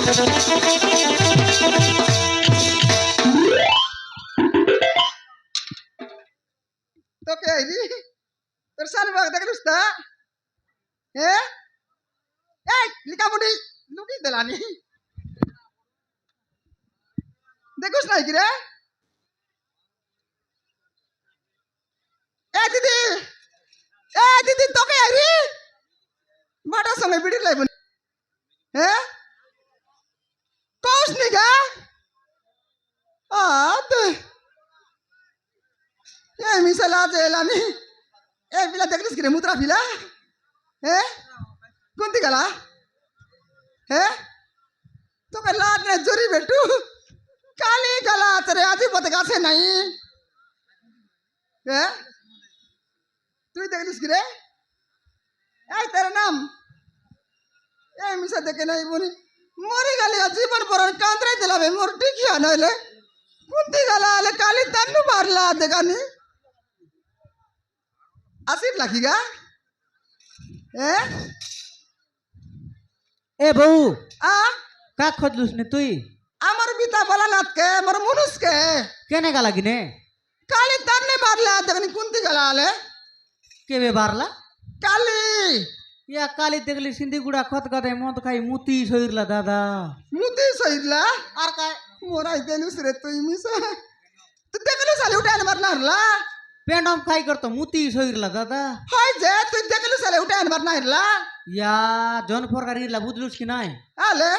তোকে আইলি তোর শালবাগ দেখলিস তা হ্যাঁ এই লিকামুনি লুকি দিলানি দেখুস নাই কি রে এ দিদি তোকে আইলি বাটার সঙ্গে বিড়ি লাইব হ্যাঁ কৌশ নি গা এই মিশালা যে এলানি এই পিলা দেখলিস কি রে মুত্রা পিলা হ্যাঁ কোনটি গেলা হ্যাঁ তোকে লাট নে জরি বেটু কালি গলা তোরে আজি পথে গাছে নাই হ্যাঁ তুই দেখলিস কি রে এই তোর নাম এই মিশা দেখে নাই বনি মরি গেলি জীবন পর কাঁদরাই দিলাবে মোর টিকিয়া নইলে কোনটি গেলা আলে কালি তান্নু মারলা দেখানি আসির লাখি গা হ্যাঁ এ বউ আ কাক খোঁজলুস নে তুই আমার বিতা বলা নাতকে মোর মুনুষকে কেনে গা লাগিনে কালি তান্নে মারলা দেখানি কোনটি গেলা আলে কেবে বারলা কালি ইয়া কালি দেখলি সিন্ধি গুড়া খত গাদে মদ খাই মুতি সইরলা দাদা মুতি সইলা আর কায় মোরাই দেলুস রে তুই মিশা তুই দেখলুস আলে উঠে আনবার নারলা পেন্ডম খাই করতো মুতি সইরলা দাদা হয় যে তুই দেখলুস আলে উঠে আনবার নারলা ইয়া জন ফরকারি লা বুঝলুস কি নাই আলে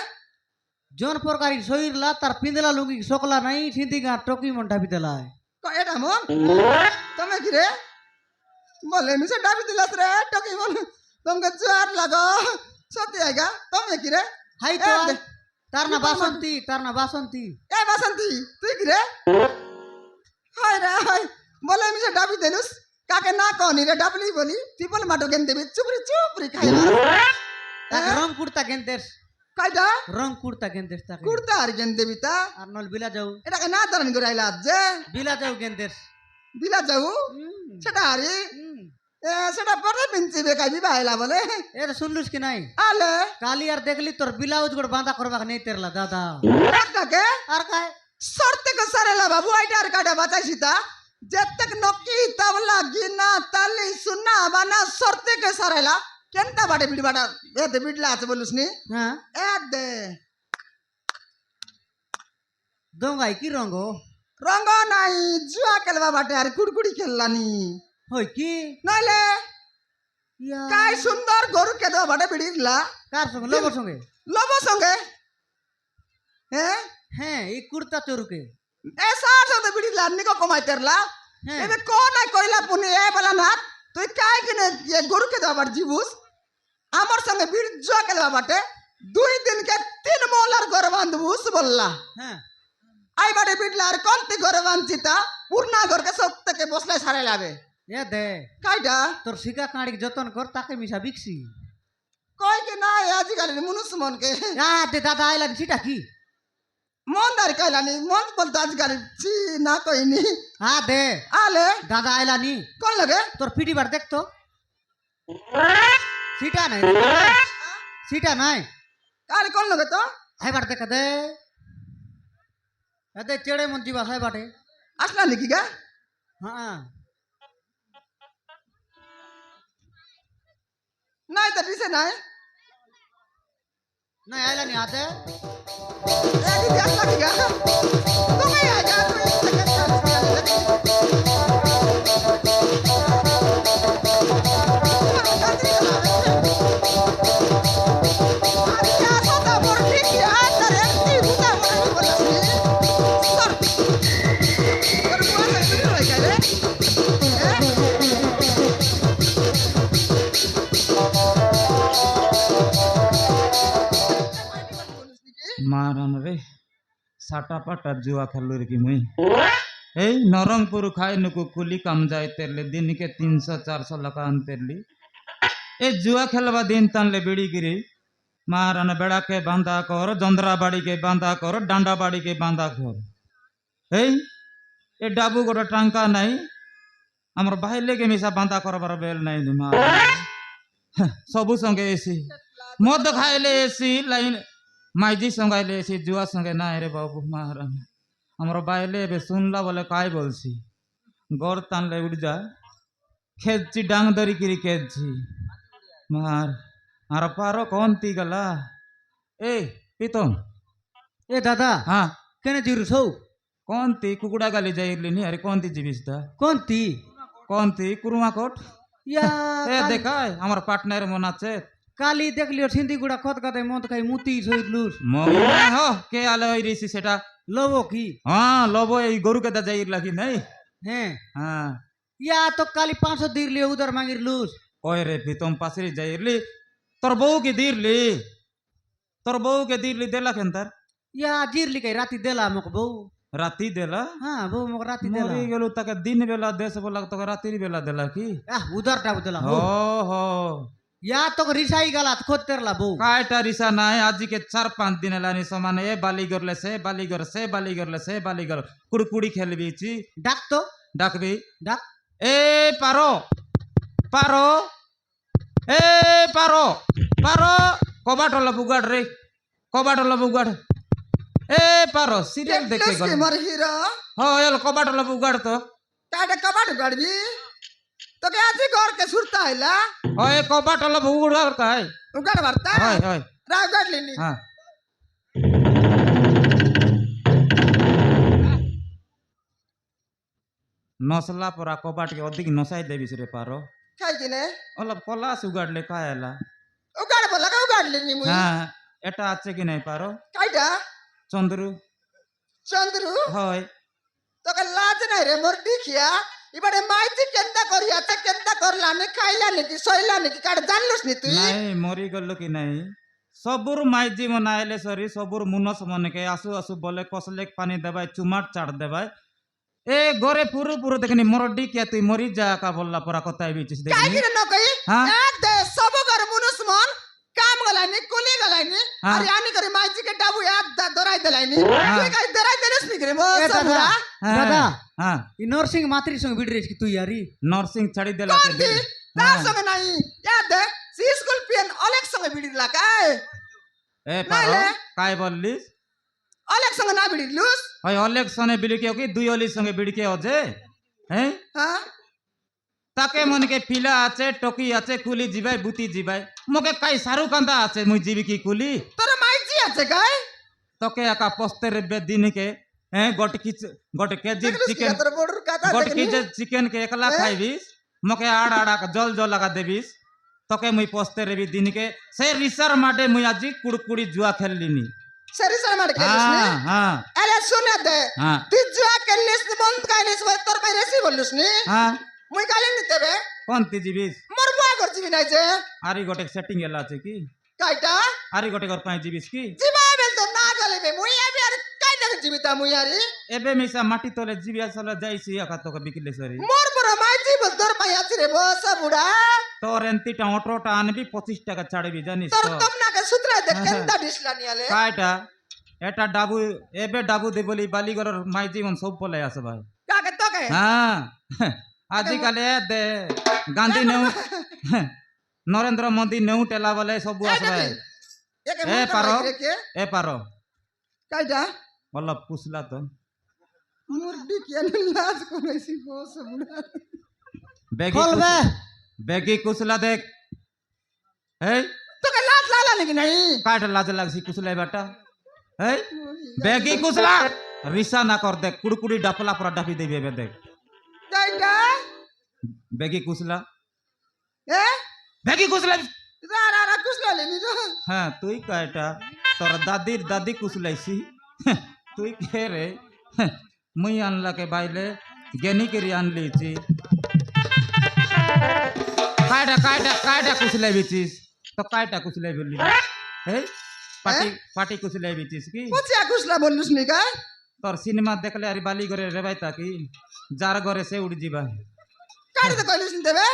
জন ফরকারি সইরলা তার পিন্দলা লুঙ্গি সকলা নাই সিন্ধি গা টকি মন্টা বিতলায় এটা মন তুমি কি রে বলে মিশা ডাবি দিলাস রে টকি বল তোমাকে জোয়ার লাগো সত্যি আইগা তুমি কি রে হাই তো তার না বাসন্তী এ বাসন্তী তুই কি রে হাই রে হাই বলে মিশা ডাবি দিলুস কাকে না কনি রে ডাবলি বলি টিপল মাটো গেন দেবি চুপরি খাই তাকে রং কুর্তা গেন্দেস কাইটা রং কুর্তা গেন্দেস তাকে কুর্তা আর গেন দেবি তা আর নল বিলা যাও এটাকে না তারানি করে আইলা যে বিলা যাও গেন্দেস বিলা যাও সেটা আরে সেটা পরে পিনছি বেকাই বিবাহিলা বলে এ শুনলুস কি নাই আলে কালি আর দেখলি তোর ব্লাউজ গোড় বাঁধা করবা নেই তেরলা দাদা কাকে আর কায় সরতে কে সারেলা বাবু আইটা আর কাটা বাঁচাইছি তা যেতক নকি তাবলা গিনা তালি সুনা বানা সরতে কে সারেলা কেনটা বাটে বিড়ি বাটা এতে বিড়লা আছে বলুস নি হ্যাঁ এ দে দঙ্গাই কি রঙ রঙ নাই জুয়া খেলবা বাটে আর কুড়কুড়ি খেললানি হই কি নইলে ইয়া কাই সুন্দর গরু কেদা বাটে বিড়িলা কার সঙ্গে লগর সঙ্গে লব সঙ্গে হ্যাঁ হ্যাঁ এই কুর্তা চোরকে এ সার সাথে বিড়িলা নিকো কমাই তেরলা হ্যাঁ এবে কোন কইলা পুনি এ বলা না তুই কাই কিনে যে গরু কেদা বাট জিবুস আমার সঙ্গে বিড়ি জুয়া খেলবা বাটে 2 দিন কে 3 মোলার ঘর বাঁধবুস বললা হ্যাঁ আই বাটে বিড়লা আর কোনটি ঘর বাঁধছিতা পূর্ণা ঘরকে সত্যকে বসলে সারে লাবে এ দে কাইটা তোর শিকা কাঁড়ি যতন কর তাকে মিশা বিকছি কই কি না আজিকালি মনুষ মনকে দে দাদা আইলাম সেটা কি মন দার কইলানি মন বলতে আজিকালি চি না কইনি দে আলে দাদা আইলানি কোন লাগে তোর পিটি বার দেখতো সিটা নাই সিটা নাই আরে কোন লাগে তো হাইবার দেখা দে এতে চেড়ে মন জিবা হাইবাটে আসলা নাকি গা হ্যাঁ নাই তো দিছে নাই না আইলানি আতে এ দিদি আসলা কি গা তুমি আইগা তুমি সেকেন্ড মারন রে সাটা পাটা জুয়া খেলু রে কি মুই এই নরংপুর খাই নুকু কুলি কাম যাই তেরলে दिन के 300-400 लका अंतरली ए जुआ खेलवा दिन तानले बिड़ी गिरी मारन बेड़ा के बांधा कर जंद्रा बाड़ी के बांधा कर डांडा बाड़ी के बांधा कर ए डाबू गोटे टांका नाई आमर बाहले के मिसा बांधा करबार बेल नाई मार सबु संगे एसी मद खाइले एसी लाइन মাইজি সঙ্গাইলে এসে জুয়া সঙ্গে না রে বাবু মাহারাম আমার বাইলে এবে শুনলা বলে কাই বলছি গড় টানলে উঠ যা খেলছি ডাং ধরি কিরি খেলছি মার আর পারো কোন তি গলা এই প্রীতম এ দাদা হ্যাঁ কেনে জিরু সৌ কোন তি কুকুড়া গালি যাইলি নি আরে কোন তি জিবিস দা কোনটি কোন তি কুরুমা কোট ইয়া এ দেখাই আমার পার্টনার মন আছে কালি দেখলিও সিন্ধি গুড়া খত কাতে মত খাই মুতি সহিত লুস মনে হ কে আলে হই রিসি সেটা লবো কি হ্যাঁ লব এই গরুকে দা যাই লাগি নাই হ্যাঁ হ্যাঁ ইয়া তো কালি 500 দিরলিও উদার মাগির লুস ওই রে প্রীতম পাশে যাইলি তোর বউকে দিরলি তোর বউকে দিরলি দেলা কেন তার ইয়া জিরলি কাই রাতি দেলা মক বউ রাতি দেলা হ্যাঁ বউ মক রাতি দেলা মরি গেল তাকে দিন বেলা দেশ বলা তোকে রাতির বেলা দেলা কি উদারটা দেলা ও হো ইয়া তো রিসাই গালাত খোতেরলা বউ কায়টা রিসা নাই আজিকে 4-5 দিন এলানি সমানে এ বালি গরলে সে বালি গর সে বালি গরলে সে বালি গর কুড়কুড়ি খেলবিছি ডাক তো ডাকবি ডাক এ পারো পারো এ পারো পারো কবাট হলো বুগাড় রে কবাট হলো বুগাড় এ পারো সিরিয়াল দেখে দেখলিস গেল কি মোর হিরো হল কবাট হলো বুগাড় তো কাটা কবাট গাড়বি তোকে আজি ঘরকে সুরতা হইলা ওই কবাট হলো বুগাড় কাই উগাড় বার্তা হয় হয় রাগ গাড়লি নি হ্যাঁ নসলা পরা কবাটকে অধিক নসাই দেবিস রে পারো খাই কিনে অলপ কলা সুগাড়লে কায়লা উগাড় বলা কা উগাড়লি নি মুই হ্যাঁ এটা আছে কি নাই পারো কাইটা চন্দ্রু চন্দ্রু হয় তোকে লাজ নাই রে মোর দেখিয়া এবারে মাইতি কেনটা করিয়াছে কেনটা করলা নি খাইলা নাকি সইলা নাকি কাট জানলুস নি তুই নাই মরি গেল কি নাই সবুর মাইজি মনাইলে সরি সবুর মুনস মনেকে আসু আসু বলে কসলেক পানি দেবাই চুমাট চাট দেবাই এ গরে পুরু পুরু দেখনি মরডি কে তুই মরি যা কা বললা পরা কথাই বিচিস কাই দেখনি কিরে নকই হ্যাঁ? এক দে সব ঘর মুনুস মন কাম গলানি কুলি গলানি হ্যাঁ। আর ইয়ানি করে মাইজি কে ডাবু এক দা দরাই দেলাইনি হ্যাঁ। তুই কাই দরাই দেনস নি করে মো এ দাদা সবুরা হ্যাঁ, দাদা হ্যাঁ ই নরসিং মাতৃ সঙ্গে ভিড় কি তুই আরি নরসিং ছাড়ি দেলা তে কান্তি তার সঙ্গে নাই ইয়া দে সি স্কুল পিএন অলেক সঙ্গে বিড়িলা কাই এ পারো নাইলে? কাই বললিস অলেক সঙ্গে না বিড়িলুস ওই ইলেকশনে বিড়িকে কি দুই অলির সঙ্গে বিড়িকে অজে হ্যাঁ হ্যাঁ তাকে মনকে পিলা আছে টকি আছে কুলি জিবাই বুতি জিবাই মকে কাই সারু কান্দা আছে মুই জিবি কি কুলি তোর মাইজি আছে কাই তোকে একা পস্তের বে দিনকে হ্যাঁ গটে কেজি দেখলুস কি চিকেন তোর বড়ুর কথা গটে দেখনি কেজি চিকেন কে একলা হ্যাঁ? খাইবিস মকে আড় আড়া জল জল লাগা দেবিস তোকে মুই পস্তের রেবি দিনকে সে রিসার মাঠে মুই আজি কুড়কুড়ি জুয়া খেললিনি সরি সরি মার খেলিস নি হ্যাঁ হ্যাঁ আরে শুনে দে হ্যাঁ তুই জুয়া খেলিস নি বন্ধ খাইলিস তোর ভাই রেসি বললিস নি হ্যাঁ মুই গালি নিতে বে কোন তি জিবিস মোর বুয়া করছিবি নাই যে আরি গটে সেটিং এলা আছে কি কাইটা আরি গটে ঘর পাই জিবিস কি জিবা বেল তো না গলিবে মুই আবি আর কাইটা জিবিতা মুই আরি এবে মিসা মাটি তলে জিবি আসলে যাইছি একা তোকে বিকিলে সরি মোর বড় মাই জীবন তোর ভাই আছে রে বসা বুড়া তোর এন্তিটা অটোটা আনবি 25 টাকা ছাড়বি জানিস তোর তো তোমনাকে সুতরা দে কেনটা ডিসলা নিয়ালে কাইটা এটা ডাবু এবে ডাবু দে বলি বালিগড়ের মাই জীবন সব বলে আছে ভাই কাকে তোকে হ্যাঁ আজিকালি এ দে গান্ধী নেউ নরেন্দ্র মোদী নেউ টেলা বলে সব আছে ভাই একে এ মুখ পারো রে কে এ পারো কাইটা বল পুছলা তো মোর ডিকিয়ান লাজ কইছি বসা বুড়া বেগি খলবে বেগি কুছলা দেখ এই তোকে লাজ লালা নাকি নাই কাটা লাজ লাগছি কুছলা বেটা এই বেগি কুছলা রিসা না কর দেখ কুড়কুড়ি ডাপলা পরা ডাপি দেবে এবে দেখ কাইটা বেগি কুছলা এ বেগি কুছলা রা রা রা কুছলা লেনি রা হ্যাঁ তুই কাটা তোর দাদির দাদি কুছলাইছি তুই কে রে মুই আনলাকে বাইলে জ্ঞানী করি আনলিছি কায়টা কায়টা কায়টা কুছলাই বিচিস তো কায়টা কুছলাই বললি এই পাটি পাটি কুছলাই বিচিস কি পুচিয়া কুছলা বললুস নি কা তোর সিনেমা দেখলে আর বালি ঘরে রেবাই তাকি যার ঘরে সে উড়ি যাবা কাটি তো কইলুস নি দেবে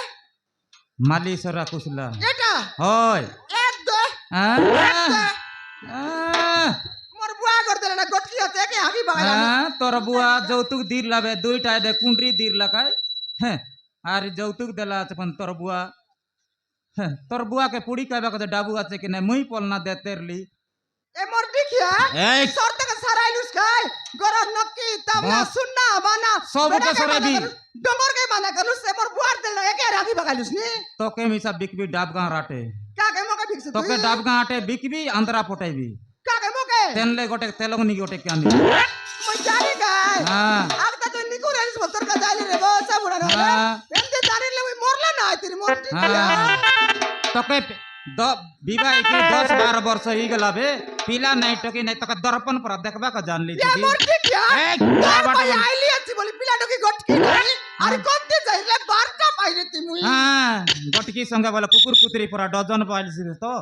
মালি সরা কুছলা এটা হয় এক দে আহ, মোর বুয়া করতে না গটকি আছে কি হাগি বাগাইলা হ্যাঁ তোর বুয়া যৌতুক দির লাবে দুইটা এবে কুন্ডি দির লাগায় হ্যাঁ আর যৌতুক দেলা আছে পন তোর বুয়া হ্যাঁ তোর বুয়াকে পুড়ি খাইবা কথা ডাবু আছে কি না মুই পলনা দে তেরলি এ মোর দেখিয়া এই সর থেকে সারাইলুস খাই গরম নকি তাবলা বাস। সুন্না বানা সবকে সরাবি। ডমর কে মানা করলুস সে মোর বুয়ার দিল একে রাখি বাগাইলুস নি তোকে মিশা বিকবি ডাব গাঁ রাটে কাকে মোকে ফিক্স তুই তোকে ডাব গাঁ আটে বিকবি আন্ধ্রা পটাইবি কাকে মোকে তেনলে গোটে তেলং নি গোটে কেন মই জানি গাই হ্যাঁ আগটা তুই নিকু রেলিস বলতর কা যাইলি রে বসা বুড়া না হ্যাঁ। এমতে জানিলে মই মরলা না তুই মোর হ্যাঁ তোকে বিবাহ কি 10-12 वर्ष ही गला बे पिला नहीं टकी नहीं तक दर्पण पर देखबा का जान ली এ মোর দেখিয়া এই, তোর বাবা, ভাই বাবা। আইলি আছি বলি পিলাটাকে গটকি নাই আরে কত যাইলে বারটা পাইরে তুই মুই हाँ गटकी संगे बोला कुकुर कुतरी पूरा डजन पाइल तो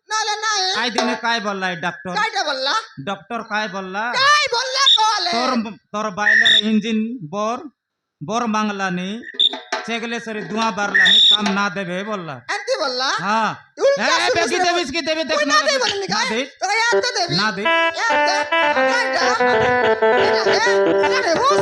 নালে নাই आई दिन काय बोलला डॉक्टर কাইটা বললা डॉक्टर काय बोलला কাই বললা কলে तोर तोर बायलर इंजिन बोर बोर मांगला नी चेगले सरी धुआं बारला नी काम ना देबे बोलला এন্তি বললা हाँ উল্টা ए শুরু बेकी শুরু देबी इसकी देबी देख তুই না দেই বললি ना গাই दे তোরা এত দেবি ना दे এত কাইটা আরে হুস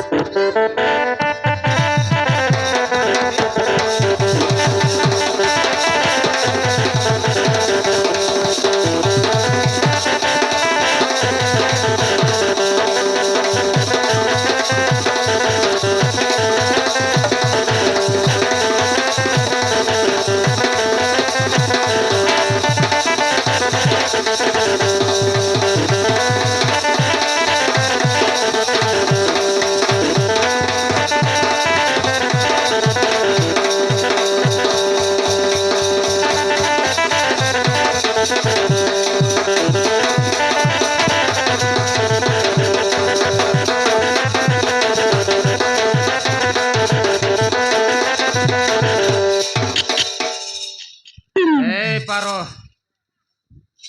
এই পারো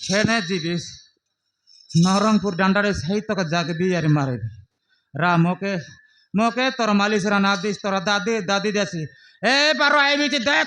খেনে দিবিস নরংপুর ডান্ডারে সেই তোকে জাগবি আর মারে রা মোকে মোকে তোর মালিশ রা না দিস তোর দাদি দাদি দেছি এ পারো আইবি দেখ